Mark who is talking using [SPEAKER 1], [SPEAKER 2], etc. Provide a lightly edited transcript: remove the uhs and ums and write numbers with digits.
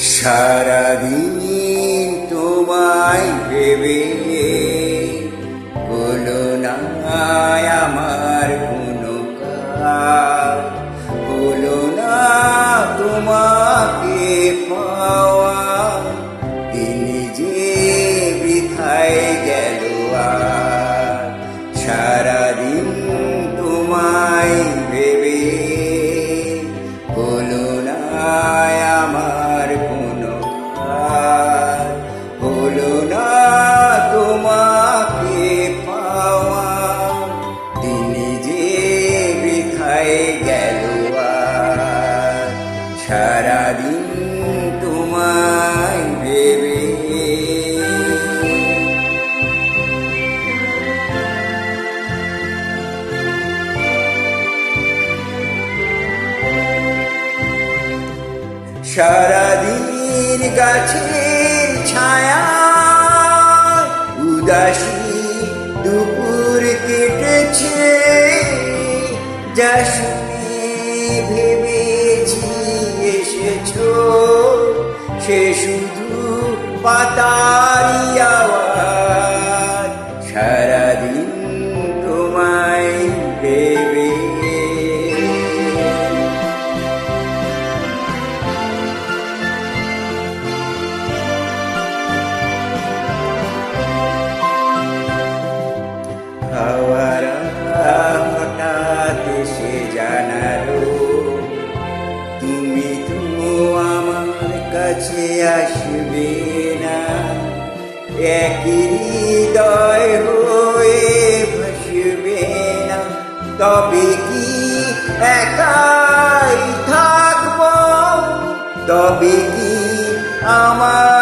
[SPEAKER 1] সারাদিন তোমায় ভেবে হলো না আমার কোনো কাজ, হলো না তোমাকে পাওয়া, দিন যে বৃথায় গেল আর। সারাদিন তোমায় ভেবে হলো না আমার কোনো কাজ, হলো না তোমাকে পাওয়া, দিন যে বৃথায় গেল আর। সারাদিন তোমায় ভেবে। সারাদিন গাছের ছায়া উদাসী দুপুর কেটেছে, যা শুনে ভেবেছি এসেছো সে শুধু পাতারি আওয়াজ। সারাদিন তোমায় ভেবে। হাওয়ারা হঠাৎ এসে জানালো তুমি তো আমার কাছে আসবে না, একই হৃদয় হয়ে ভাসবে না। তবে কি একাই থাকবো, তবে কি আমার